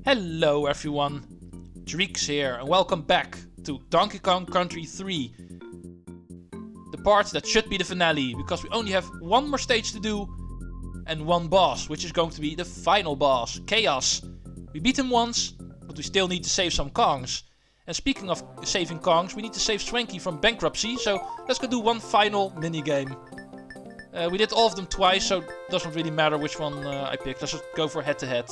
Hello everyone, Treecks here and welcome back to Donkey Kong Country 3. The part that should be the finale, because we only have one more stage to do and one boss, which is going to be the final boss, KAOS. We beat him once, but we still need to save some Kongs. And speaking of saving Kongs, we need to save Swanky from bankruptcy, so let's go do one final minigame. We did all of them twice, so it doesn't really matter which one I picked. Let's just go for head-to-head.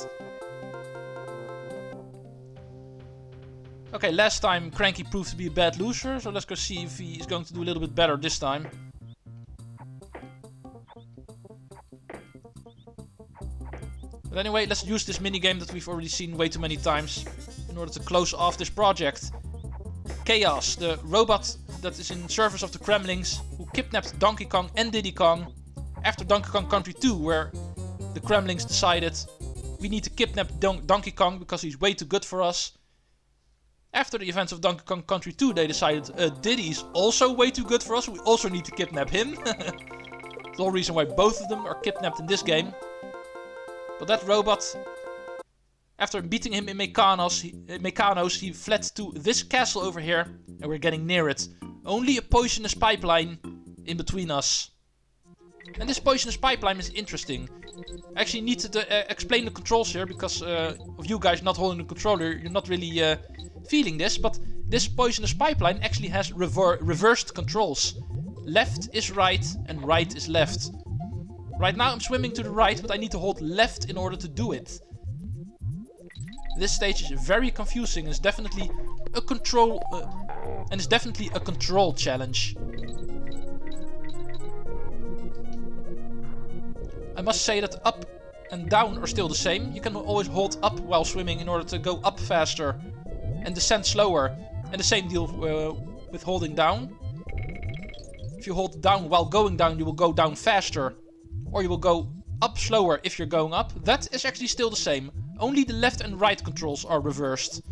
Okay, last time Cranky proved to be a bad loser, so let's go see if he is going to do a little bit better this time. But anyway, let's use this minigame that we've already seen way too many times in order to close off this project. KAOS, the robot that is in service of the Kremlings, who kidnapped Donkey Kong and Diddy Kong after Donkey Kong Country 2, where the Kremlings decided we need to kidnap Donkey Kong because he's way too good for us. After the events of Donkey Kong Country 2, they decided Diddy's also way too good for us, we also need to kidnap him. The whole reason why both of them are kidnapped in this game. But that robot, after beating him in Mechanos, he fled to this castle over here, and we're getting near it. Only a poisonous pipeline in between us. And this poisonous pipeline is interesting. I actually need to explain the controls here, because of you guys not holding the controller, you're not really feeling this, but this poisonous pipeline actually has reversed controls. Left is right and right is left. Right now I'm swimming to the right, but I need to hold left in order to do it. This stage is very confusing and is definitely a control challenge. I must say that up and down are still the same. You can always hold up while swimming in order to go up faster and descend slower. And the same deal with holding down. If you hold down while going down, you will go down faster. Or you will go up slower if you're going up. That is actually still the same. Only the left and right controls are reversed.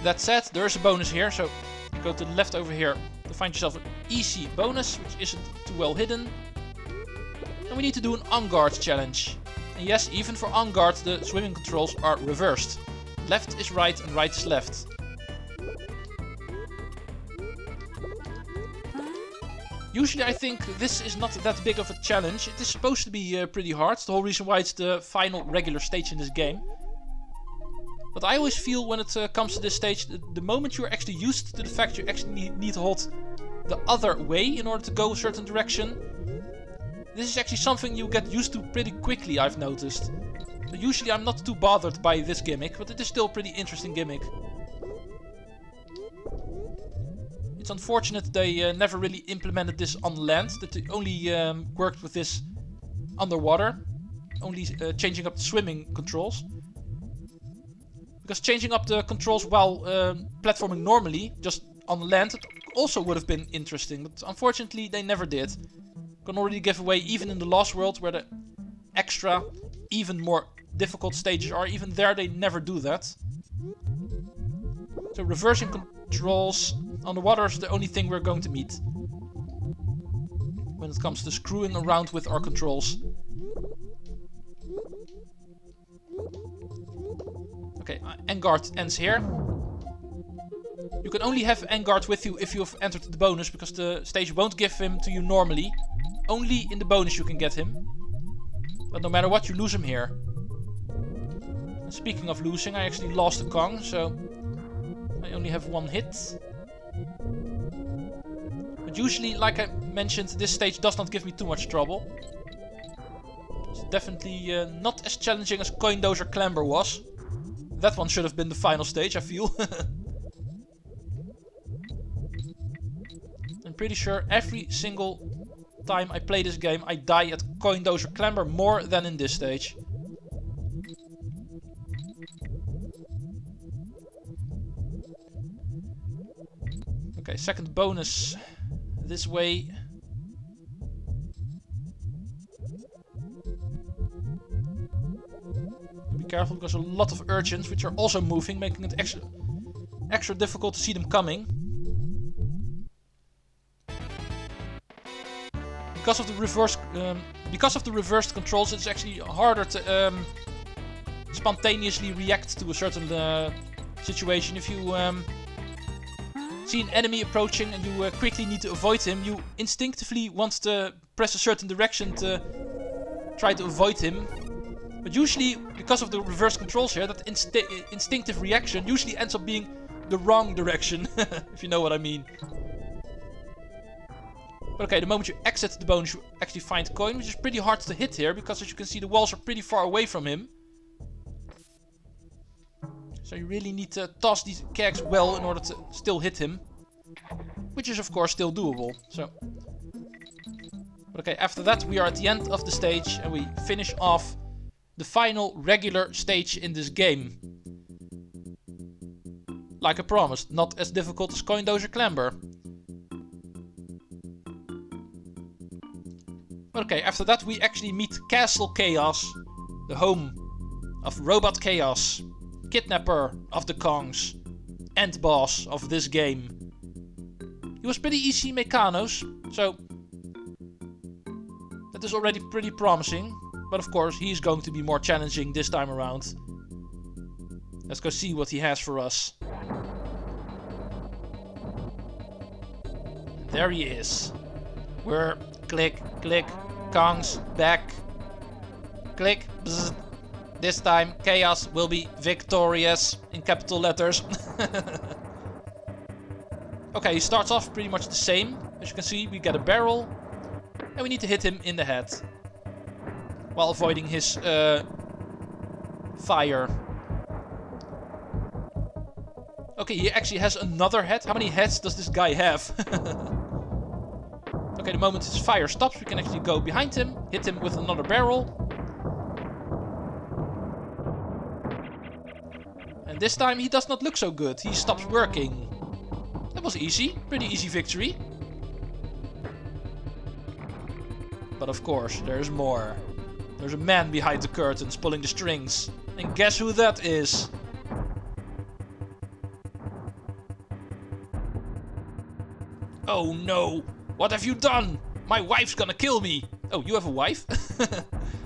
That said, there is a bonus here. So go to the left over here to find yourself an easy bonus, which isn't too well hidden. And we need to do an on-guard challenge. And yes, even for on-guard, the swimming controls are reversed. Left is right and right is left. Usually I think this is not that big of a challenge. It is supposed to be pretty hard. The whole reason why it's the final regular stage in this game. But I always feel when it comes to this stage, the moment you're actually used to the fact you actually need to hold the other way in order to go a certain direction. This is actually something you get used to pretty quickly, I've noticed. So usually I'm not too bothered by this gimmick, but it is still a pretty interesting gimmick. It's unfortunate they never really implemented this on land, that they only worked with this underwater, only changing up the swimming controls. Because changing up the controls while platforming normally, just on land, it also would have been interesting, but unfortunately they never did. Can already give away even in the Lost World, where the extra, even more difficult stages are, even there they never do that. So reversing controls on the water is the only thing we're going to meet when it comes to screwing around with our controls. Okay, N-guard ends here. You can only have N-guard with you if you've entered the bonus, because the stage won't give him to you normally. Only in the bonus you can get him. But no matter what, you lose him here. And speaking of losing, I actually lost a Kong, so I only have one hit. But usually, like I mentioned, this stage does not give me too much trouble. It's definitely not as challenging as Coin Dozer Clamber was. That one should have been the final stage, I feel. I'm pretty sure every single time I play this game, I die at Coin Dozer Clamber more than in this stage. Okay, second bonus this way. Be careful, because a lot of urchins, which are also moving, making it extra difficult to see them coming. because of the reversed controls, it's actually harder to spontaneously react to a certain situation. If you see an enemy approaching and you quickly need to avoid him, you instinctively want to press a certain direction to try to avoid him. But usually, because of the reverse controls here, that instinctive reaction usually ends up being the wrong direction, if you know what I mean. But okay, the moment you exit the bonus, you actually find a coin, which is pretty hard to hit here, because as you can see, the walls are pretty far away from him. So you really need to toss these kegs well in order to still hit him. Which is of course still doable. So, but okay, after that we are at the end of the stage and we finish off the final regular stage in this game. Like I promised, not as difficult as Coin Dozer Clamber. But okay, after that we actually meet Kastle KAOS, the home of Robot KAOS, kidnapper of the Kongs, end boss of this game. He was pretty easy mechanos, so that is already pretty promising. But of course, he's going to be more challenging this time around. Let's go see what he has for us. There he is. We're click, click, Kongs back. Click, bzz. This time, KAOS will be victorious in capital letters. Okay, he starts off pretty much the same. As you can see, we get a barrel. And we need to hit him in the head. While avoiding his fire. Okay, he actually has another head. How many heads does this guy have? Okay, the moment his fire stops, we can actually go behind him. Hit him with another barrel. And this time he does not look so good. He stops working. That was easy. Pretty easy victory. But of course, there's more. There's a man behind the curtains pulling the strings. And guess who that is? Oh no! What have you done? My wife's gonna kill me! Oh, you have a wife?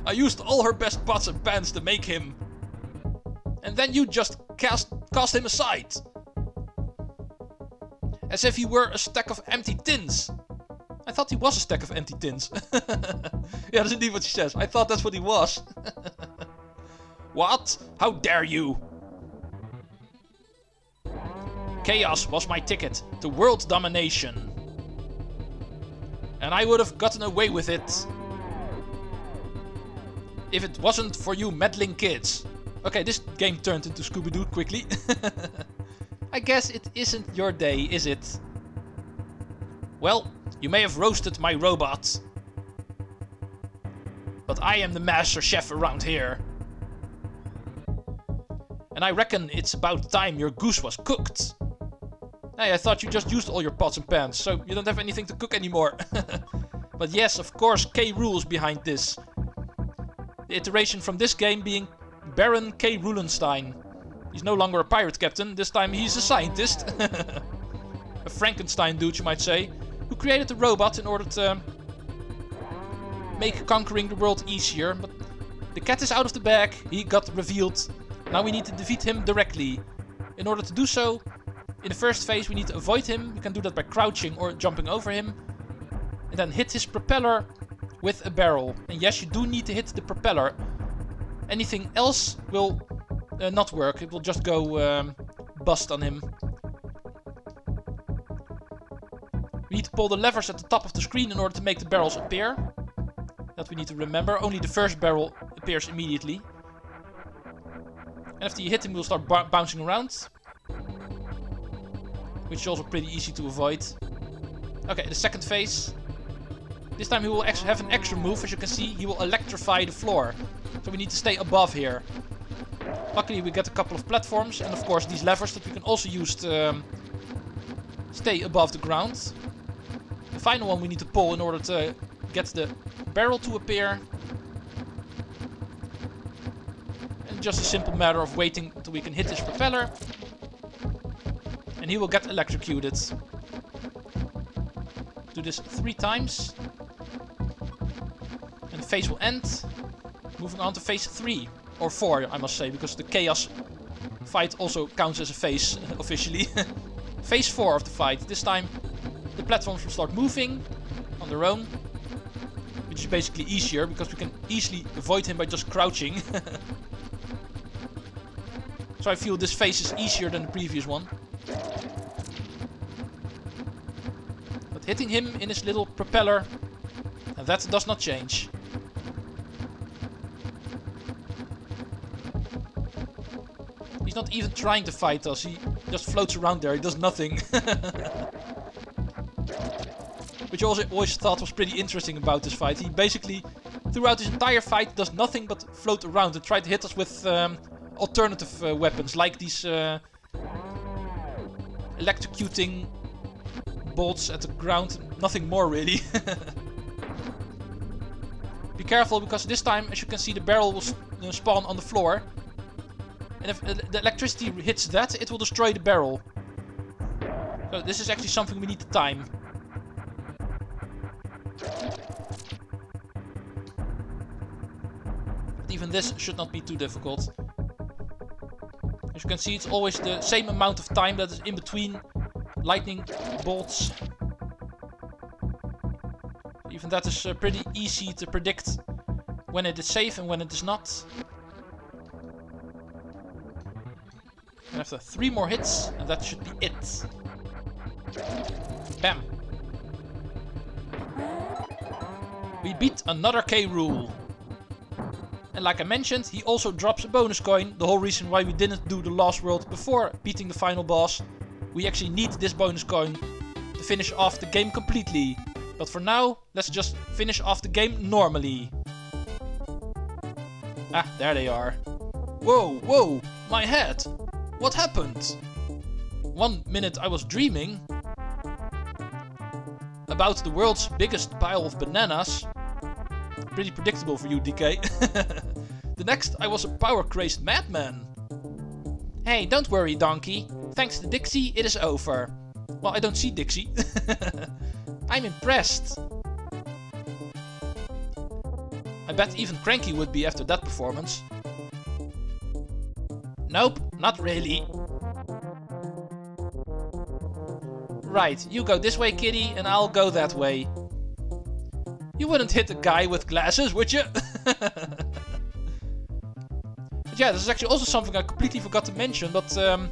I used all her best pots and pans to make him. And then you just cast him aside. As if he were a stack of empty tins. I thought he was a stack of empty tins. Yeah, that's indeed what she says. I thought that's what he was. What? How dare you? KAOS was my ticket to world domination. And I would have gotten away with it if it wasn't for you meddling kids. Okay, this game turned into Scooby-Doo quickly. I guess it isn't your day, is it? Well, you may have roasted my robot. But I am the master chef around here. And I reckon it's about time your goose was cooked. Hey, I thought you just used all your pots and pans, so you don't have anything to cook anymore. But yes, of course, Kruel is behind this. The iteration from this game being Baron K. Rulenstein. He's no longer a pirate captain, this time he's a scientist. A Frankenstein dude, you might say, who created the robot in order to make conquering the world easier. But the cat is out of the bag, he got revealed. Now we need to defeat him directly. In order to do so, in the first phase we need to avoid him. You can do that by crouching or jumping over him. And then hit his propeller with a barrel. And yes, you do need to hit the propeller. Anything else will not work. It will just go bust on him. We need to pull the levers at the top of the screen in order to make the barrels appear. That we need to remember. Only the first barrel appears immediately. And after you hit him, we'll start bouncing around. Which is also pretty easy to avoid. Okay, the second phase. This time he will have an extra move. As you can see, he will electrify the floor. So we need to stay above here. Luckily we get a couple of platforms. And of course these levers that we can also use to stay above the ground. The final one we need to pull in order to get the barrel to appear. And just a simple matter of waiting until we can hit his propeller. And he will get electrocuted. Do this 3 times. phase will end. Moving on to phase 3. Or 4, I must say, because the KAOS fight also counts as a phase, officially. Phase 4 of the fight. This time, the platforms will start moving on their own. Which is basically easier, because we can easily avoid him by just crouching. So I feel this phase is easier than the previous one. But hitting him in his little propeller, that does not change. He's not even trying to fight us, he just floats around there, he does nothing. Which I always thought was pretty interesting about this fight. He basically, throughout this entire fight, does nothing but float around and try to hit us with alternative weapons, like these electrocuting bolts at the ground. Nothing more, really. Be careful, because this time, as you can see, the barrel will spawn on the floor. And if the electricity hits that, it will destroy the barrel. So this is actually something we need to time. But even this should not be too difficult. As you can see, it's always the same amount of time that is in between lightning bolts. Even that is pretty easy to predict when it is safe and when it is not. And after 3 more hits, and that should be it. Bam! We beat another Kruel. And like I mentioned, he also drops a bonus coin. The whole reason why we didn't do the last world before beating the final boss. We actually need this bonus coin to finish off the game completely. But for now, let's just finish off the game normally. Ah, there they are. Whoa, whoa, my head! What happened? 1 minute I was dreaming about the world's biggest pile of bananas. Pretty predictable for you, DK. The next I was a power-crazed madman. Hey, don't worry, donkey. Thanks to Dixie, it is over. Well, I don't see Dixie. I'm impressed. I bet even Cranky would be after that performance. Nope, not really. Right, you go this way, Kiddy, and I'll go that way. You wouldn't hit a guy with glasses, would you? But yeah, this is actually also something I completely forgot to mention, but the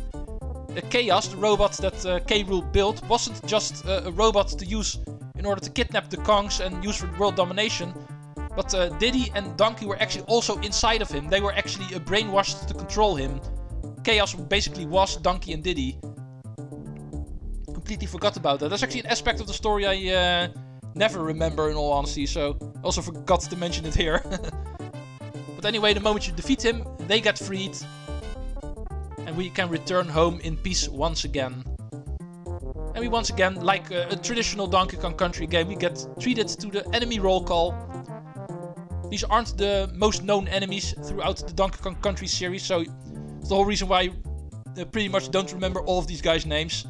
KAOS, the robot that Kruel built, wasn't just a robot to use in order to kidnap the Kongs and use for world domination. But Diddy and Donkey were actually also inside of him. They were actually brainwashed to control him. KAOS basically was Donkey and Diddy. Completely forgot about that. That's actually an aspect of the story I never remember, in all honesty, so I also forgot to mention it here. But anyway, the moment you defeat him, they get freed. And we can return home in peace once again. And we once again, like a traditional Donkey Kong Country game, we get treated to the enemy roll call. These aren't the most known enemies throughout the Donkey Kong Country series, so it's the whole reason why I pretty much don't remember all of these guys' names.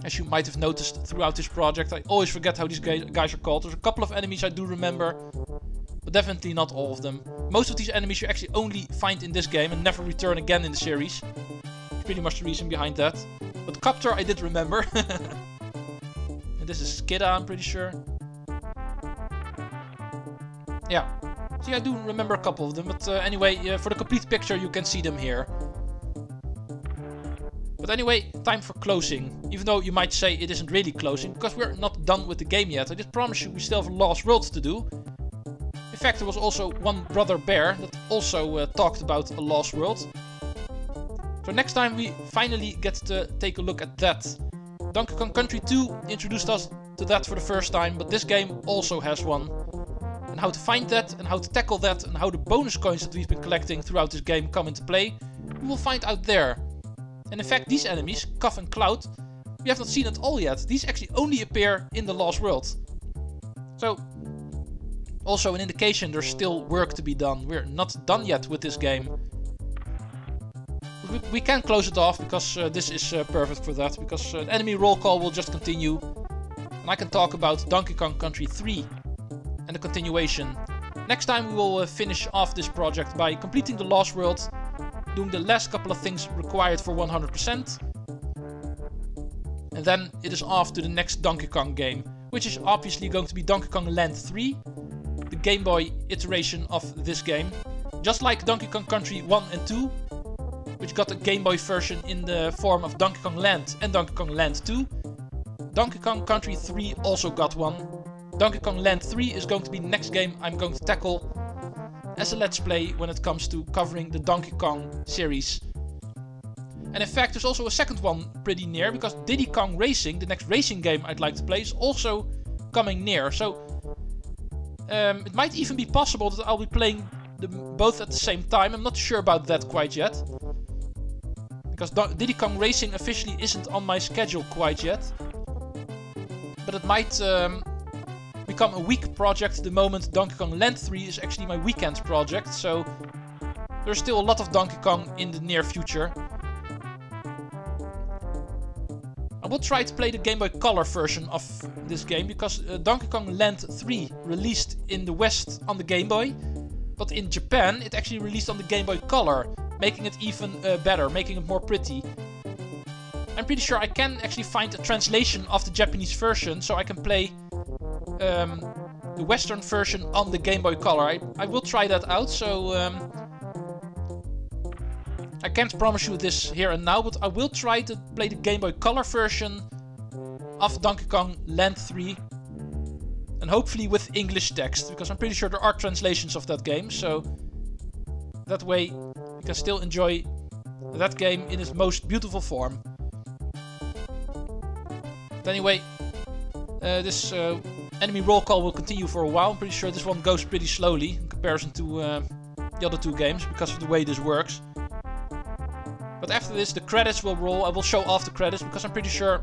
As you might have noticed throughout this project, I always forget how these guys are called. There's a couple of enemies I do remember, but definitely not all of them. Most of these enemies you actually only find in this game and never return again in the series. That's pretty much the reason behind that. But Copter I did remember. And this is Skidda, I'm pretty sure. Yeah. See, I do remember a couple of them, but anyway, for the complete picture you can see them here. But anyway, time for closing. Even though you might say it isn't really closing, because we're not done with the game yet. I did promise you we still have a Lost World to do. In fact, there was also one Brother Bear that also talked about a Lost World. So next time we finally get to take a look at that. Donkey Kong Country 2 introduced us to that for the first time, but this game also has one. And how to find that, and how to tackle that, and how the bonus coins that we've been collecting throughout this game come into play, we will find out there. And in fact, these enemies, Cuff and Cloud, we have not seen at all yet. These actually only appear in the Lost World. So, also an indication there's still work to be done. We're not done yet with this game. We can close it off, because this is perfect for that. Because the enemy roll call will just continue. And I can talk about Donkey Kong Country 3. and the continuation. Next time we will finish off this project by completing the Lost World, doing the last couple of things required for 100%. And then it is off to the next Donkey Kong game, which is obviously going to be Donkey Kong Land 3, the Game Boy iteration of this game. Just like Donkey Kong Country 1 and 2, which got a Game Boy version in the form of Donkey Kong Land and Donkey Kong Land 2. Donkey Kong Country 3 also got one. Donkey Kong Land 3 is going to be the next game I'm going to tackle as a Let's Play when it comes to covering the Donkey Kong series. And in fact, there's also a second one pretty near, because Diddy Kong Racing, the next racing game I'd like to play, is also coming near. So it might even be possible that I'll be playing them both at the same time. I'm not sure about that quite yet, because Diddy Kong Racing officially isn't on my schedule quite yet. But it might become a week project the moment Donkey Kong Land 3 is actually my weekend project. So there's still a lot of Donkey Kong in the near future. I will try to play the Game Boy Color version of this game, because Donkey Kong Land 3 released in the West on the Game Boy, but in Japan it actually released on the Game Boy Color, making it even better, making it more pretty. I'm pretty sure I can actually find a translation of the Japanese version, so I can play the Western version on the Game Boy Color. I will try that out, so I can't promise you this here and now, but I will try to play the Game Boy Color version of Donkey Kong Land 3. And hopefully with English text, because I'm pretty sure there are translations of that game, so that way you can still enjoy that game in its most beautiful form. But anyway, this enemy roll call will continue for a while. I'm pretty sure this one goes pretty slowly in comparison to the other two games, because of the way this works. But after this, the credits will roll. I will show off the credits, because I'm pretty sure,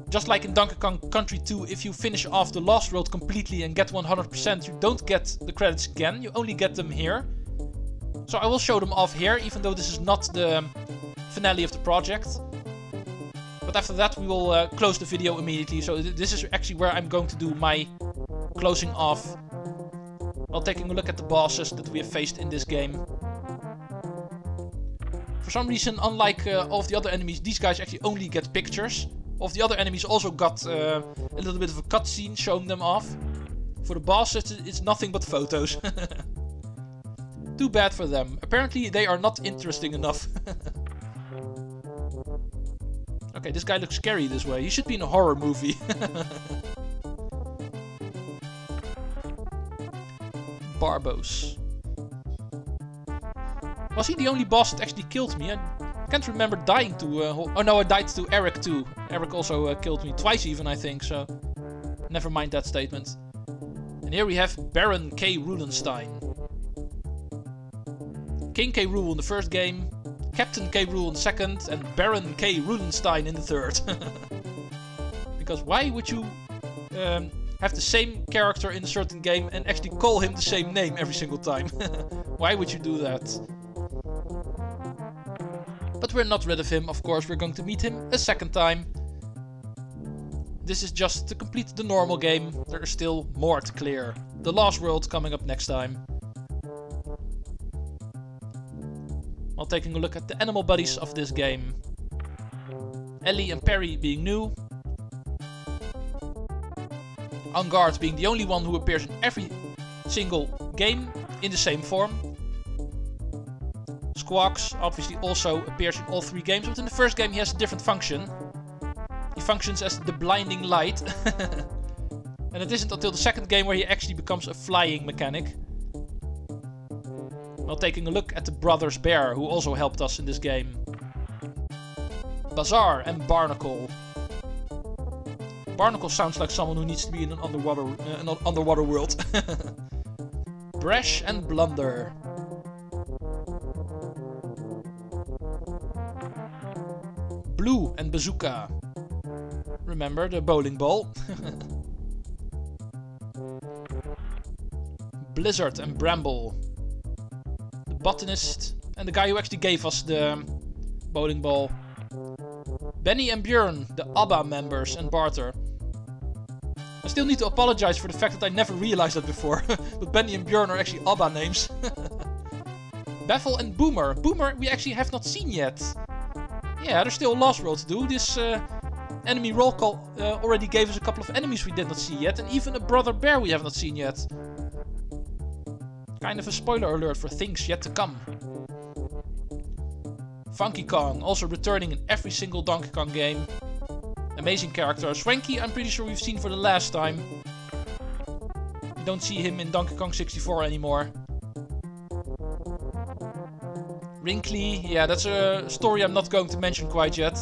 just like in Donkey Kong Country 2, if you finish off the Lost World completely and get 100%, you don't get the credits again. You only get them here. So I will show them off here, even though this is not the finale of the project. But after that, we will close the video immediately. So this is actually where I'm going to do my closing off, while taking a look at the bosses that we have faced in this game. For some reason, unlike all of the other enemies, these guys actually only get pictures. All of the other enemies also got a little bit of a cutscene showing them off. For the bosses, it's nothing but photos. Too bad for them. Apparently, they are not interesting enough. Okay, this guy looks scary this way. He should be in a horror movie. Barbos. Was he the only boss that actually killed me? I can't remember dying to... oh no, I died to Eric too. Eric also killed me twice even, I think, so... Never mind that statement. And here we have Baron K. Rulenstein. King K. Rool in the first game, Captain K. Rool in the second, and Baron K. Rulenstein in the third. Because why would you have the same character in a certain game and actually call him the same name every single time? Why would you do that? But we're not rid of him, of course. We're going to meet him a second time. This is just to complete the normal game. There is still more to clear. The Lost World coming up next time. While taking a look at the animal buddies of this game. Ellie and Perry being new. On Guard being the only one who appears in every single game in the same form. Squawks obviously also appears in all three games, but in the first game he has a different function. He functions as the blinding light. And it isn't until the second game where he actually becomes a flying mechanic. While taking a look at the Brothers Bear, who also helped us in this game. Bazaar and Barnacle. Barnacle sounds like someone who needs to be in an underwater world. Brash and Blunder. Blue and Bazooka. Remember the bowling ball. Blizzard and Bramble. The botanist and the guy who actually gave us the bowling ball. Benny and Björn, the ABBA members, and Barter. As still need to apologize for the fact that I never realized that before. But Benny and Björn are actually ABBA names. Baffle and Boomer. Boomer we actually have not seen yet. Yeah, there's still a Lost World to do. This enemy roll call already gave us a couple of enemies we did not see yet. And even a Brother Bear we have not seen yet. Kind of a spoiler alert for things yet to come. Funky Kong, also returning in every single Donkey Kong game. Amazing character. Swanky, I'm pretty sure we've seen for the last time. You don't see him in Donkey Kong 64 anymore. Wrinkly, yeah, that's a story I'm not going to mention quite yet.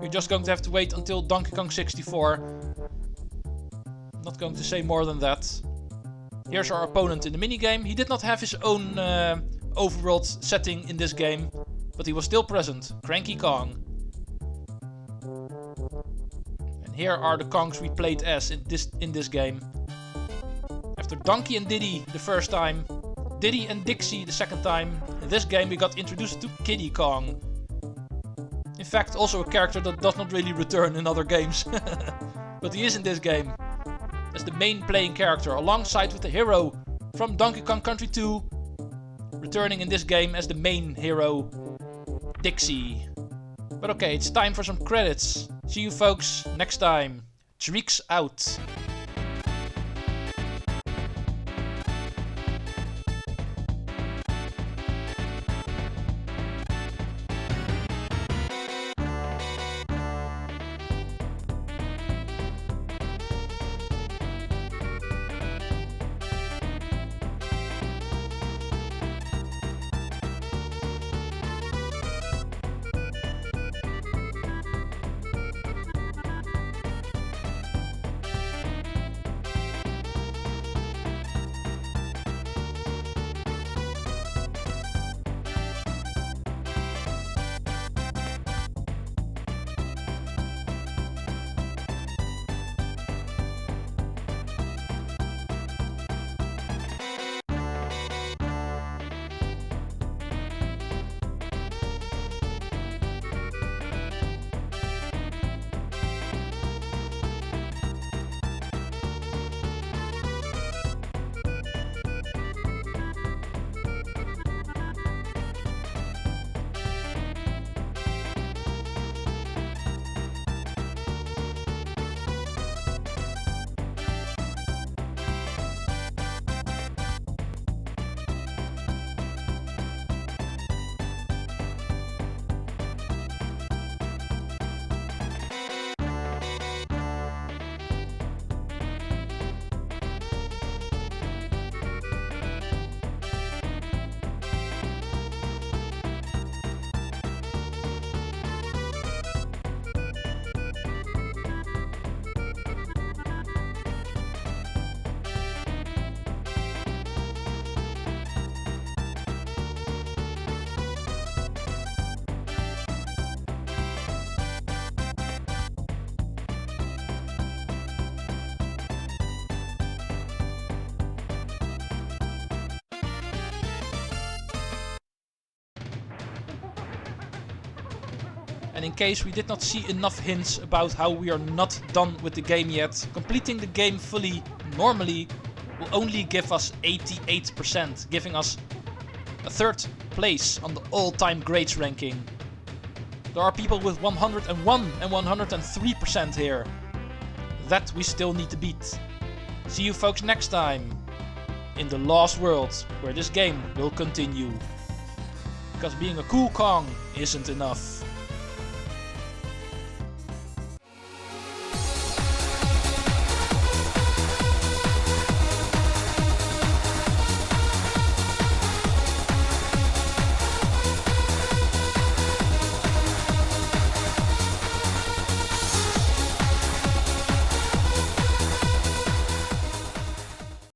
You're just going to have to wait until Donkey Kong 64. Not going to say more than that. Here's our opponent in the minigame. He did not have his own overworld setting in this game, but he was still present. Cranky Kong. And here are the Kongs we played as in this game. After Donkey and Diddy the first time, Diddy and Dixie the second time, in this game we got introduced to Kiddy Kong. In fact, also a character that does not really return in other games. But he is in this game as the main playing character, alongside with the hero from Donkey Kong Country 2, returning in this game as the main hero, Dixie. But okay, it's time for some credits. See you folks next time. Treecks out. And in case we did not see enough hints about how we are not done with the game yet, completing the game fully normally will only give us 88%, giving us a third place on the all-time grades ranking. There are people with 101 and 103% here. That we still need to beat. See you folks next time in the Lost World, where this game will continue. Because being a cool Kong isn't enough.